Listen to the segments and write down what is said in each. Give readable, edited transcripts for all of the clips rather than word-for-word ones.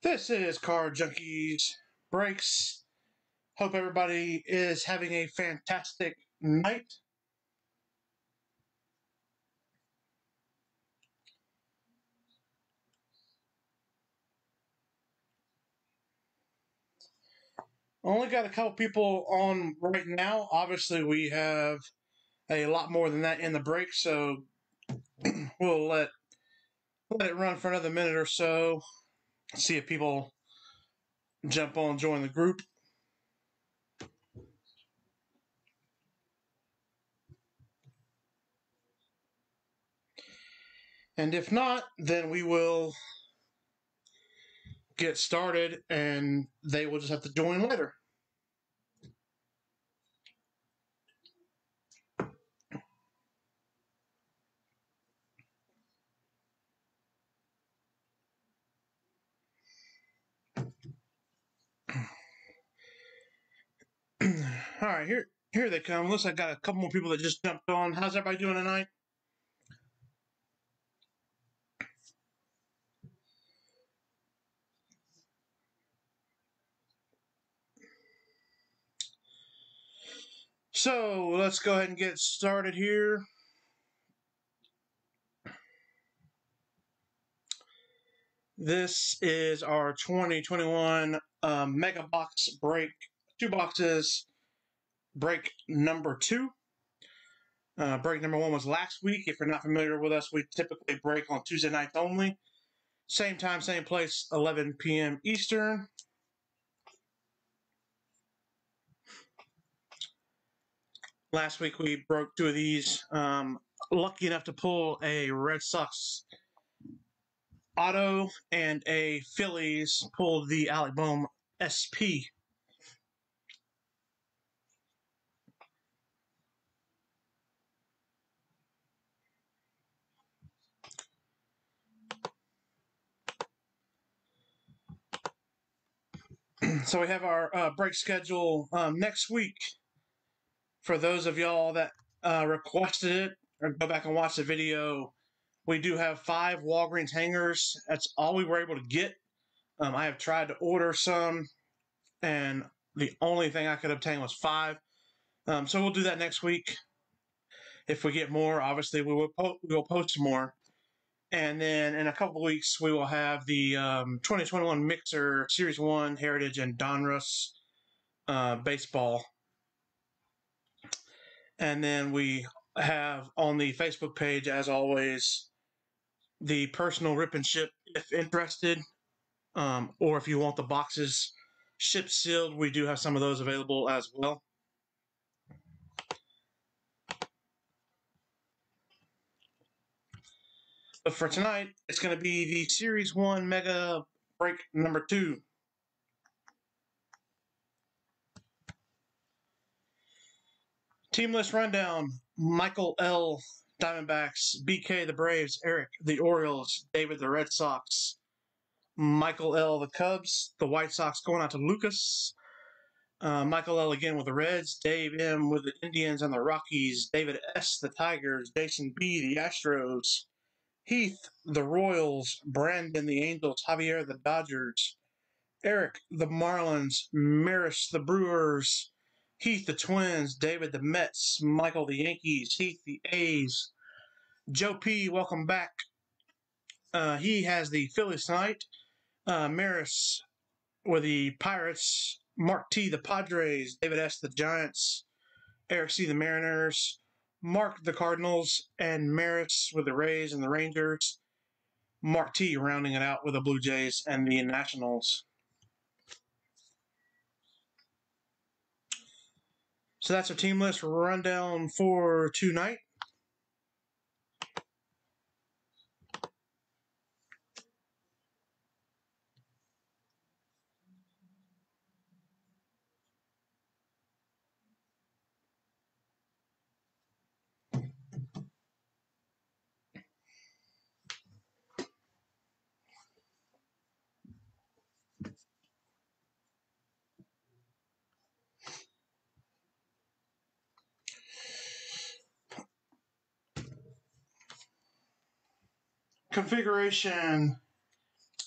This is Car Junkies Breaks. Hope everybody is having a fantastic night. Only got a couple people on right now. Obviously, we have a lot more than that in the break, so we'll let it run for another minute or so. See if people jump on, join the group. And if not, then we will get started and they will just have to join later. All right, here they come. Looks like I got a couple more people that just jumped on. How's everybody doing tonight? So let's go ahead and get started here. This is our 2021 Mega Box break. 2 boxes, break number 2. Break number 1 was last week. If you're not familiar with us, we typically break on Tuesday nights only. Same time, same place, 11 p.m. Eastern. Last week we broke 2 of these. Lucky enough to pull a Red Sox auto and a Phillies, pulled the Alec Bohm SP. So we have our break schedule next week. For those of y'all that requested it, or go back and watch the video, we do have 5 Walgreens hangers. That's all we were able to get. I have tried to order some, and the only thing I could obtain was 5. So we'll do that next week. If we get more, obviously we will post more. And then in a couple of weeks, we will have the 2021 Mixer Series 1 Heritage and Donruss baseball. And then we have on the Facebook page, as always, the personal rip and ship if interested, or if you want the boxes shipped sealed, we do have some of those available as well. But for tonight, it's going to be the Series 1 Mega Break number 2. Team list rundown: Michael L., Diamondbacks; BK, the Braves; Eric, the Orioles; David, the Red Sox; Michael L., the Cubs; the White Sox going out to Lucas; Michael L. again with the Reds; Dave M. with the Indians and the Rockies; David S., the Tigers; Jason B., the Astros; Heath, the Royals; Brandon, the Angels; Javier, the Dodgers; Eric, the Marlins; Maris, the Brewers; Heath, the Twins; David, the Mets; Michael, the Yankees; Heath, the A's; Joe P., welcome back. He has the Phillies tonight. Maris with the Pirates; Mark T., the Padres; David S., the Giants; Eric C., the Mariners; Mark, the Cardinals; and Maris with the Rays and the Rangers. Mark T. rounding it out with the Blue Jays and the Nationals. So that's our team list rundown for tonight. Configuration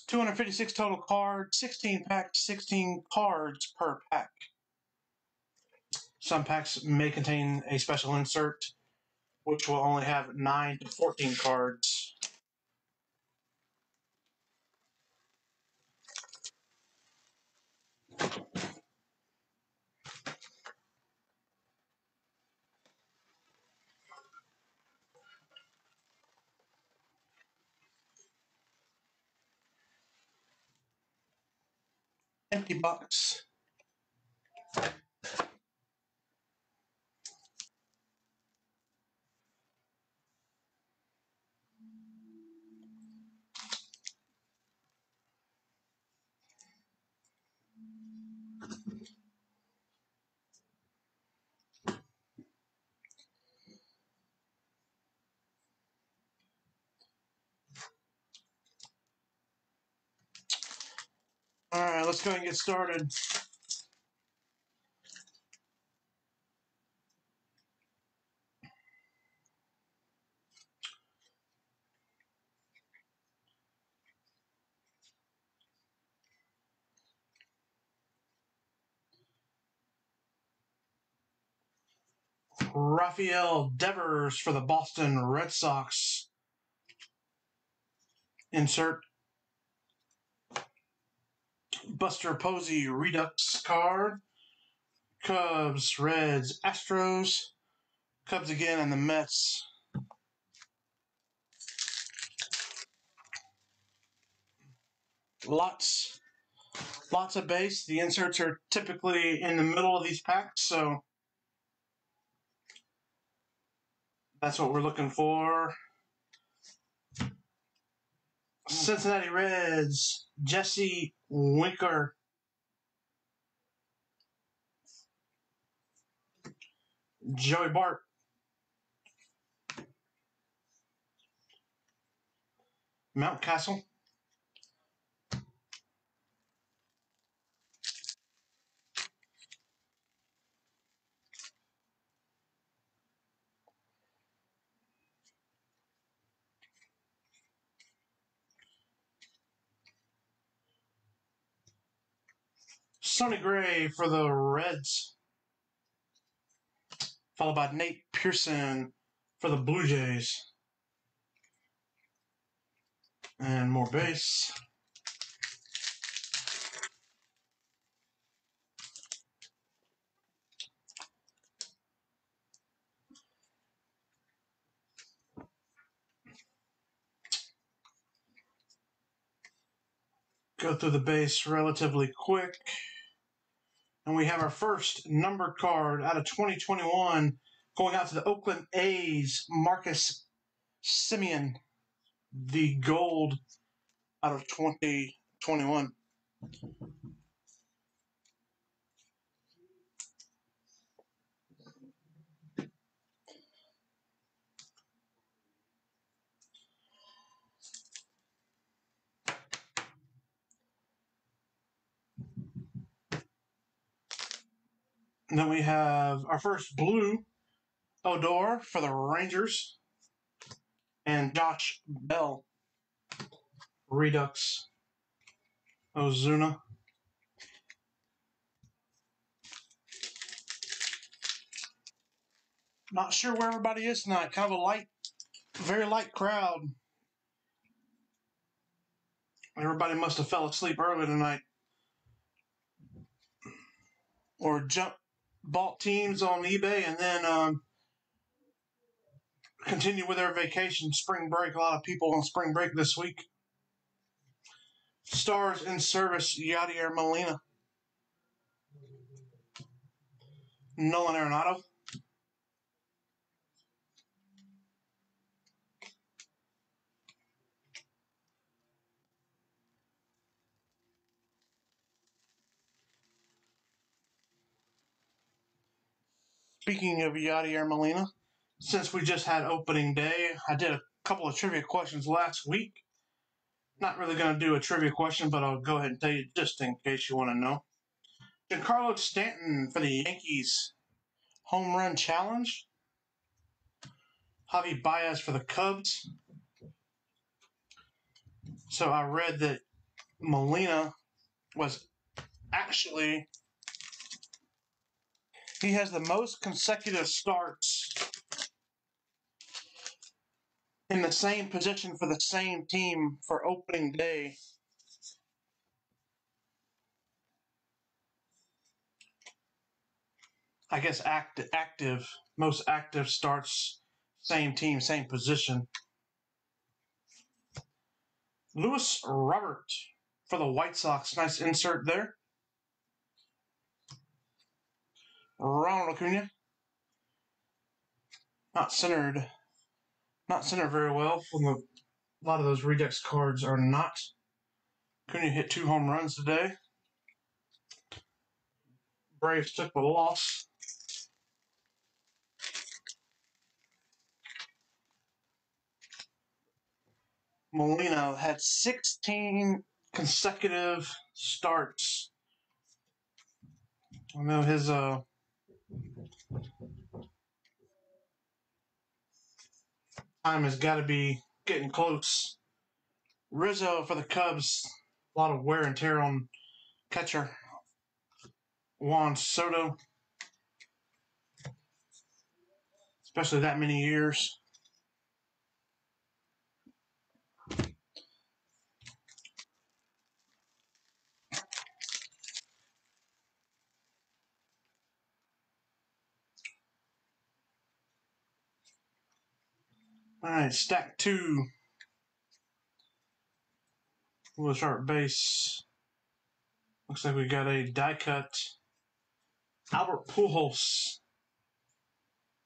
256 total cards, 16 packs, 16 cards per pack. Some packs may contain a special insert, which will only have 9 to 14 cards. Empty box. All right, let's go ahead and get started. Rafael Devers for the Boston Red Sox. Insert. Buster Posey Redux card. Cubs, Reds, Astros. Cubs again and the Mets. Lots of base. The inserts are typically in the middle of these packs, so that's what we're looking for. Cincinnati Reds, Jesse Winker. Joey Bart. Mountcastle. Sonny Gray for the Reds. Followed by Nate Pearson for the Blue Jays. And more base. Go through the base relatively quick. And we have our first numbered card out of 2021 going out to the Oakland A's, Marcus Semien, the gold out of 2021. And then we have our first blue, Odor for the Rangers, and Josh Bell, Redux, Ozuna. Not sure where everybody is tonight. Kind of a very light crowd. Everybody must have fell asleep early tonight. Or bought teams on eBay and then continue with their vacation, spring break. A lot of people on spring break this week. Stars in service, Yadier Molina. Nolan Arenado. Speaking of Yadier Molina, since we just had opening day, I did a couple of trivia questions last week. Not really going to do a trivia question, but I'll go ahead and tell you just in case you want to know. Giancarlo Stanton for the Yankees, home run challenge. Javi Baez for the Cubs. So I read that Molina was actually, he has the most consecutive starts in the same position for the same team for opening day. I guess active, most active starts, same team, same position. Luis Robert for the White Sox. Nice insert there. Ronald Acuna. Not centered very well. A lot of those Redux cards are not. Acuna hit 2 home runs today. Braves took the loss. Molina had 16 consecutive starts. I know his time has got to be getting close. Rizzo for the Cubs. A lot of wear and tear on catcher Juan Soto, especially that many years. All right, stack 2. We'll start base. Looks like we got a die cut Albert Pujols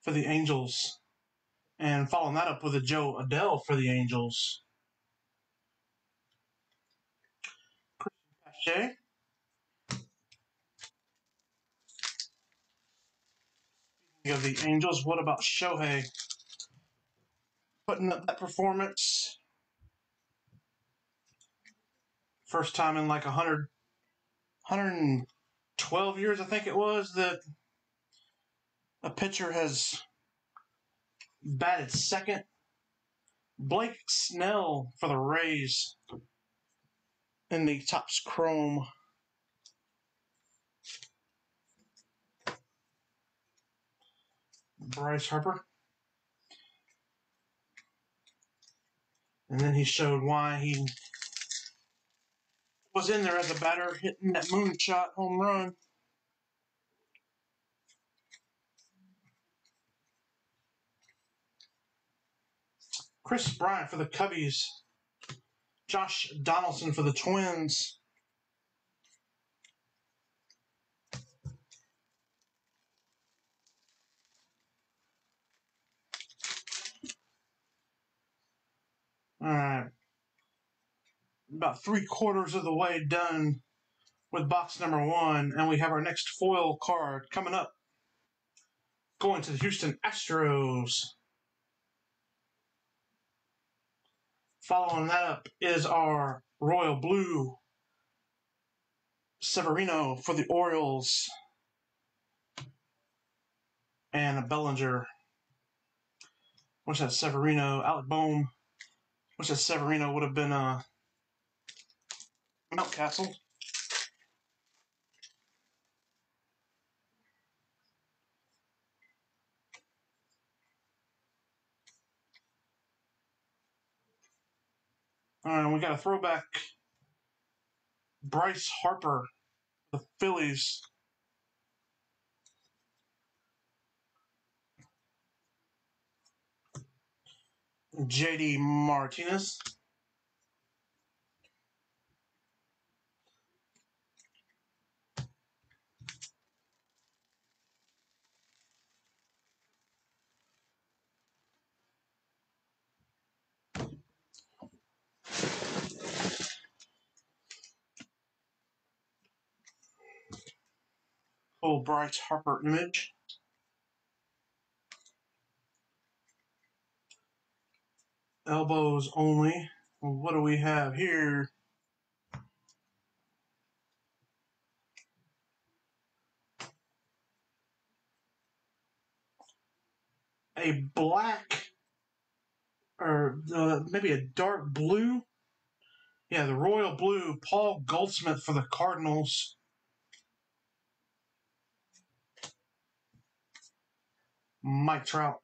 for the Angels. And following that up with a Joe Adele for the Angels. Christian Pache. Speaking of the Angels, what about Shohei? Putting up that performance. First time in like 112 years, I think it was, that a pitcher has batted second. Blake Snell for the Rays in the Topps Chrome. Bryce Harper. And then he showed why he was in there as a batter, hitting that moonshot home run. Chris Bryant for the Cubbies. Josh Donaldson for the Twins. All right. About 3/4 of the way done with box number 1, and we have our next foil card coming up. Going to the Houston Astros. Following that up is our Royal Blue Severino for the Orioles. And a Bellinger. Wish that Severino, Alec Bohm. Wish that Severino would have been Mountcastle. All right, we got a throwback Bryce Harper, the Phillies. JD Martinez. Full Bryce Harper image. Elbows only. What do we have here? A black, or maybe a dark blue Yeah, the royal blue, Paul Goldsmith for the Cardinals. Mike Trout.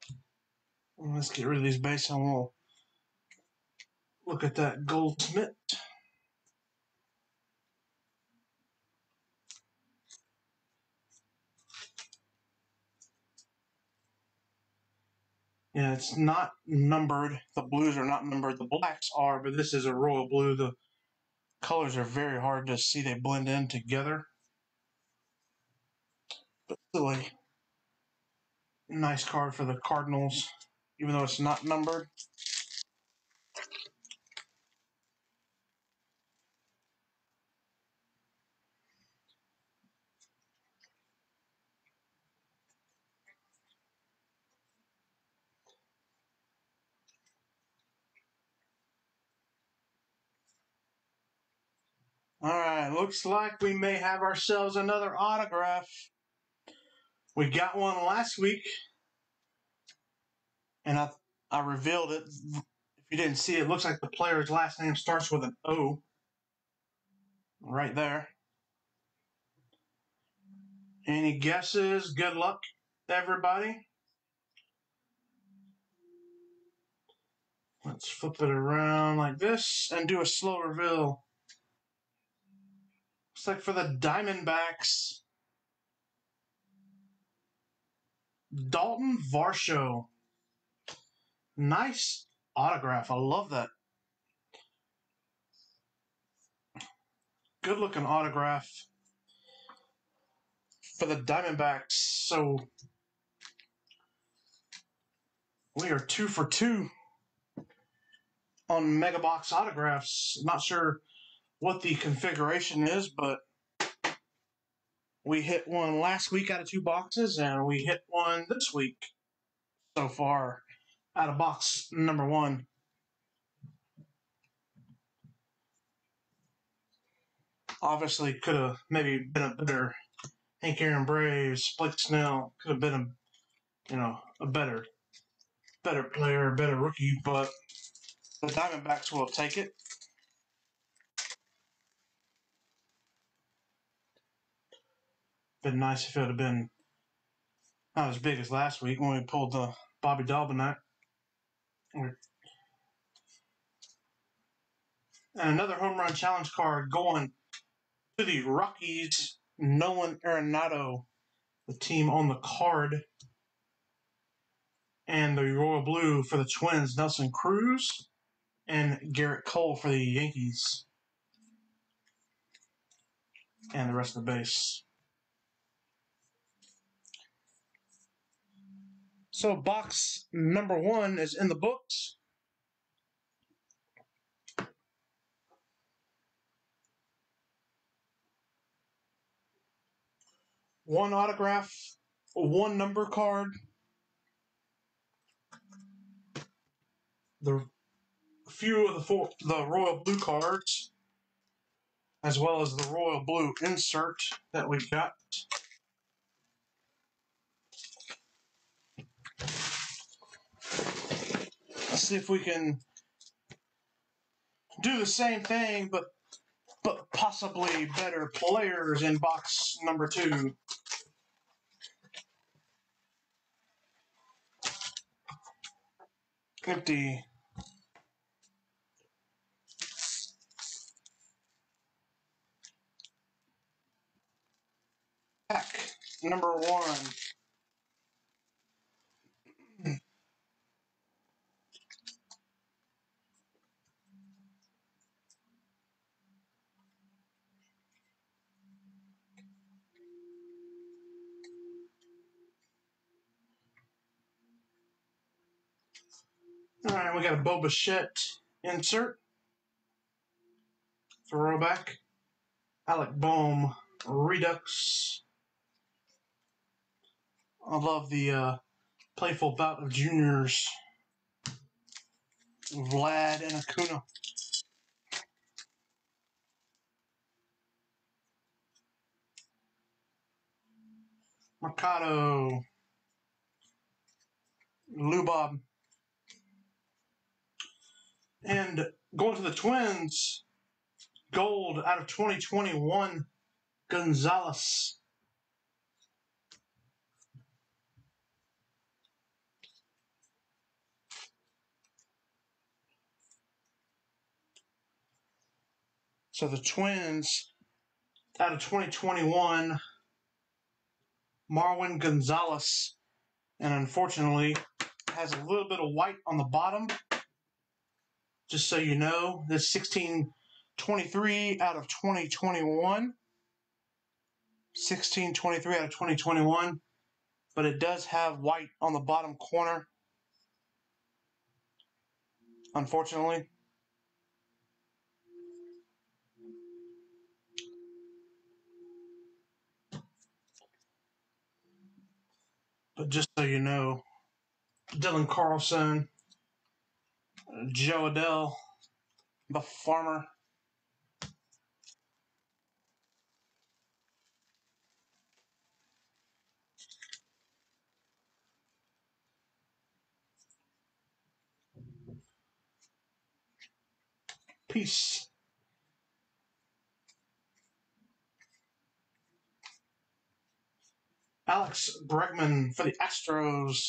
Let's get rid of these base and we'll look at that Goldsmith. Yeah, it's not numbered. The blues are not numbered. The blacks are, but this is a royal blue. The colors are very hard to see. They blend in together. But still a nice card for the Cardinals, even though it's not numbered. All right, looks like we may have ourselves another autograph. We got one last week, and I revealed it. If you didn't see it, it looks like the player's last name starts with an O. Right there. Any guesses? Good luck, everybody. Let's flip it around like this and do a slow reveal. Looks like for the Diamondbacks, Dalton Varsho. Nice autograph. I love that. Good looking autograph for the Diamondbacks. So we are 2 for 2 on Mega Box autographs. Not sure what the configuration is, but we hit one last week out of 2 boxes, and we hit one this week so far out of box number 1. Obviously, could have maybe been a better Hank Aaron Braves, Blake Snell. Could have been a better player, a better rookie, but the Diamondbacks will take it. Been nice if it would have been not as big as last week when we pulled the Bobby Dalbenak. And another home run challenge card going to the Rockies, Nolan Arenado, the team on the card. And the Royal Blue for the Twins, Nelson Cruz and Garrett Cole for the Yankees. And the rest of the base. So box number 1 is in the books. One autograph, 1 number card. The few of the Royal Blue cards, as well as the Royal Blue insert that we got. Let's see if we can do the same thing, but possibly better players in box number 2. Empty. Pack number 1. All right, we got a Bo Bichette insert. Throwback. Alec Bohm Redux. I love the playful bout of juniors. Vlad and Acuna. Mercado. Lubob. And going to the Twins, Gold out of 2021, Gonzalez. So the Twins out of 2021, Marwin Gonzalez. And unfortunately, has a little bit of white on the bottom. Just so you know, this 1623 out of 2021. 1623 out of 2021. But it does have white on the bottom corner. Unfortunately. But just so you know, Dylan Carlson, Jo Adell, the farmer. Peace. Alex Bregman for the Astros.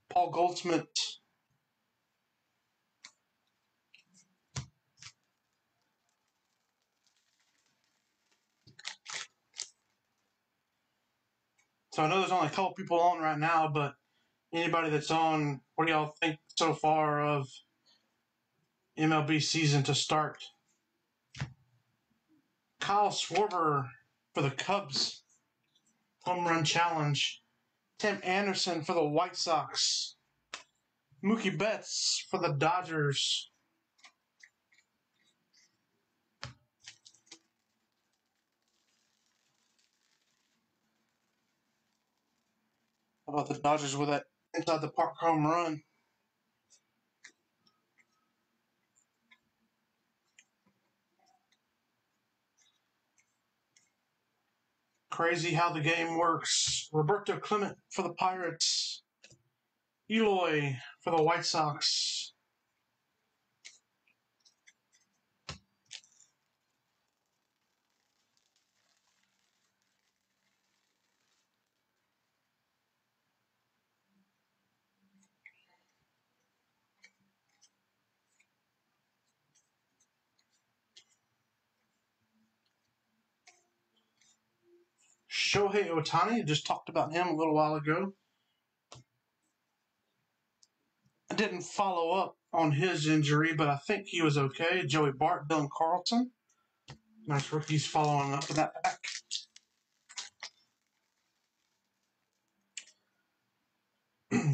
Paul Goldschmidt. So I know there's only a couple people on right now, but anybody that's on, what do y'all think so far of MLB season to start? Kyle Schwarber for the Cubs. Home Run Challenge. Tim Anderson for the White Sox. Mookie Betts for the Dodgers. How about the Dodgers with that inside the park home run? Crazy how the game works. Roberto Clement for the Pirates. Eloy for the White Sox. Shohei Ohtani, just talked about him a little while ago. I didn't follow up on his injury, but I think he was okay. Joey Bart, Dylan Carlson. Nice rookies following up in that pack.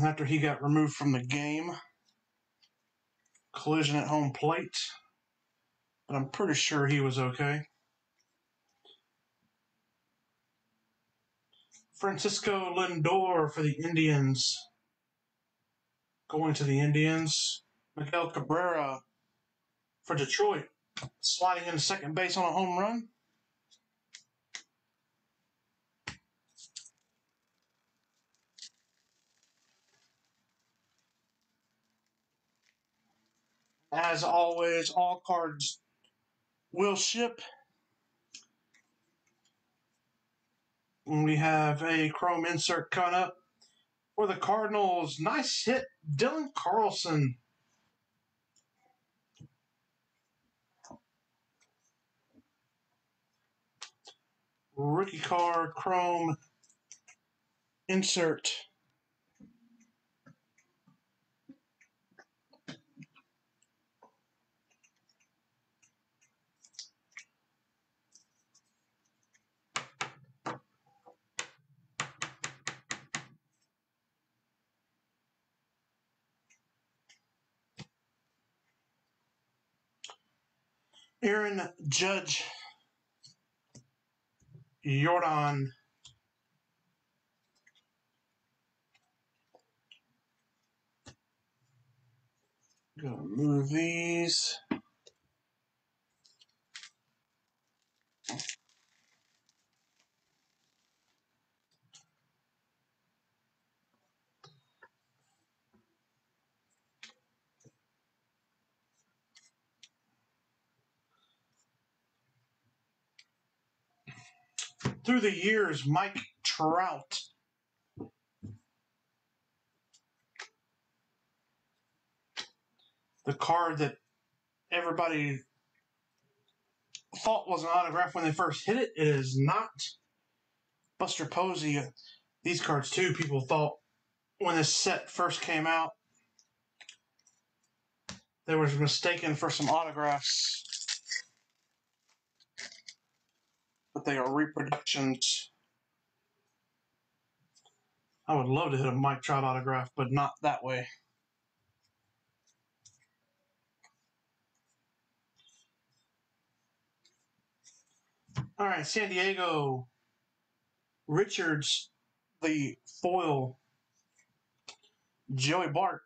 After he got removed from the game. Collision at home plate. But I'm pretty sure he was okay. Francisco Lindor for the Indians. Going to the Indians. Miguel Cabrera for Detroit. Sliding into second base on a home run. As always, all cards will ship. And we have a chrome insert coming up for the Cardinals. Nice hit, Dylan Carlson. Rookie card, chrome insert. Aaron Judge. Jordan. Gonna move these. through the years, Mike Trout. The card that everybody thought was an autograph when they first hit it. It is not. Buster Posey. These cards, too, people thought when this set first came out, they were mistaken for some autographs. But they are reproductions. I would love to hit a Mike Trout autograph, but not that way. All right, San Diego. Richards, the foil. Joey Bart.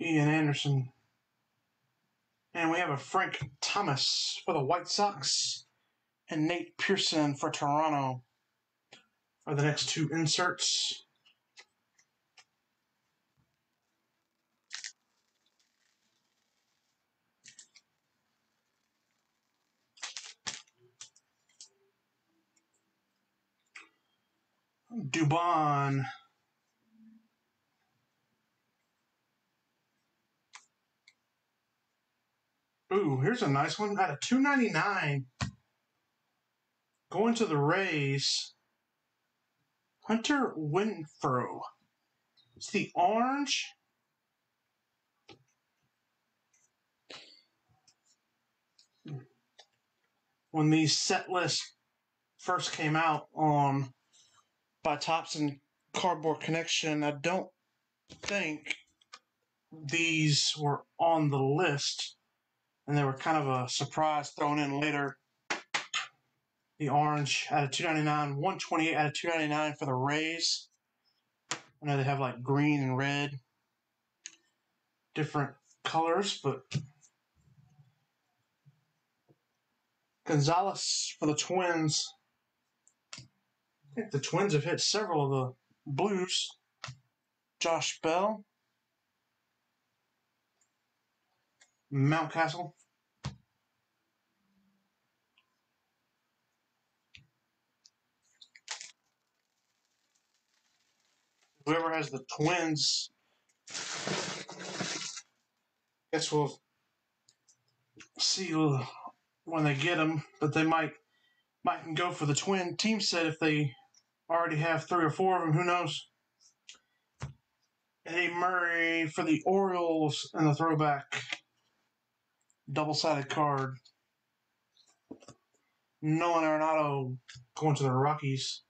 Ian Anderson. And we have a Frank Thomas for the White Sox and Nate Pearson for Toronto are the next two inserts. Dubon. Ooh, here's a nice one. Out of $2.99. Going to the Rays. Hunter Renfroe. It's the orange. When these set lists first came out on by Topps and Cardboard Connection, I don't think these were on the list, and they were kind of a surprise thrown in later. The orange out of $2.99, 128 out of $2.99 for the Rays. I know they have like green and red, different colors, but Gonzalez for the Twins. I think the Twins have hit several of the Blues. Josh Bell. Mountcastle. Whoever has the Twins, guess we'll see when they get them, but they might go for the Twin team set if they already have 3 or 4 of them. Who knows? Eddie Murray for the Orioles and the throwback. Double-sided card. Nolan Arenado going to the Rockies.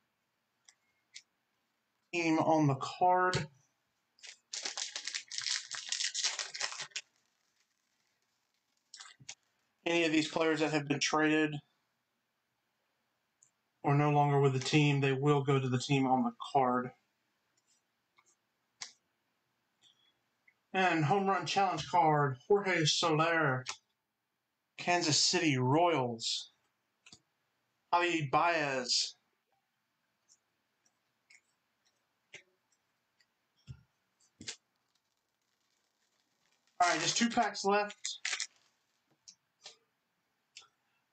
Team on the card. Any of these players that have been traded or no longer with the team, they will go to the team on the card. And home run challenge card, Jorge Soler, Kansas City Royals. Javi Baez. All right, just 2 packs left.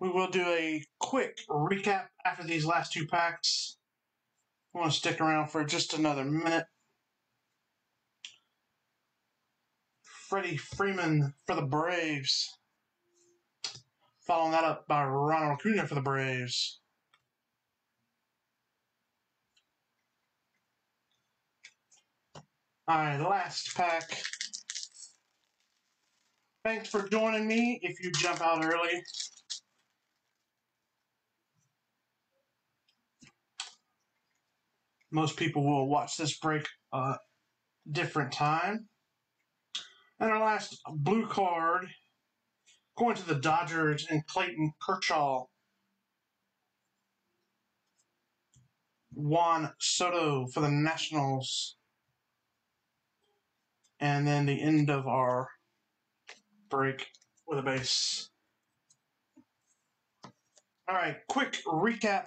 We will do a quick recap after these last 2 packs. I want to stick around for just another minute. Freddie Freeman for the Braves. Following that up by Ronald Acuna for the Braves. All right, last pack. Thanks for joining me if you jump out early. Most people will watch this break different time. And our last blue card, going to the Dodgers and Clayton Kershaw. Juan Soto for the Nationals. And then the end of our break with a base. All right, quick recap.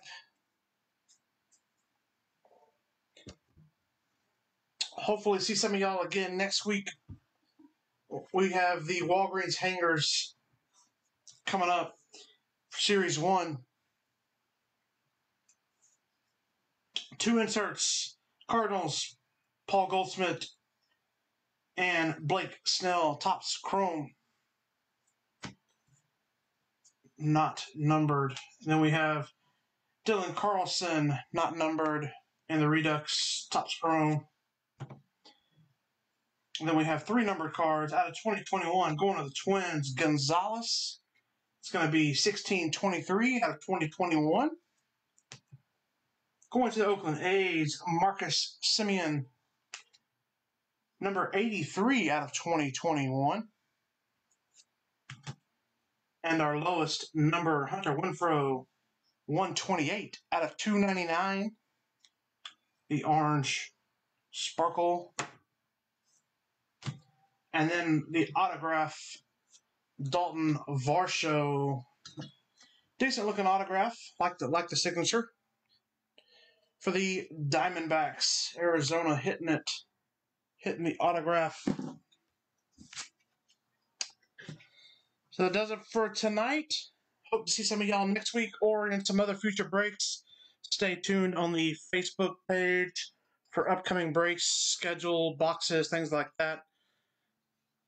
Hopefully see some of y'all again next week. We have the Walgreens Hangers coming up for Series 1. 2 inserts, Cardinals, Paul Goldschmidt, and Blake Snell, Topps Chrome. Not numbered. And then we have Dylan Carlson, not numbered, and the Redux Topps Chrome. And then we have 3 numbered cards out of 2021 going to the Twins. Gonzalez. It's going to be 1623 out of 2021. Going to the Oakland A's, Marcus Semien. Number 83 out of 2021. And our lowest number, Hunter Renfroe, 128 out of 299. The orange sparkle. And then the autograph, Dalton Varsho. Decent looking autograph, like the signature. For the Diamondbacks, Arizona hitting the autograph. So that does it for tonight. Hope to see some of y'all next week or in some other future breaks. Stay tuned on the Facebook page for upcoming breaks, schedule, boxes, things like that.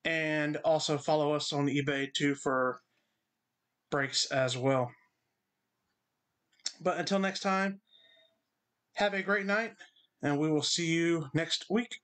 And also follow us on eBay too for breaks as well. But until next time, have a great night, and we will see you next week.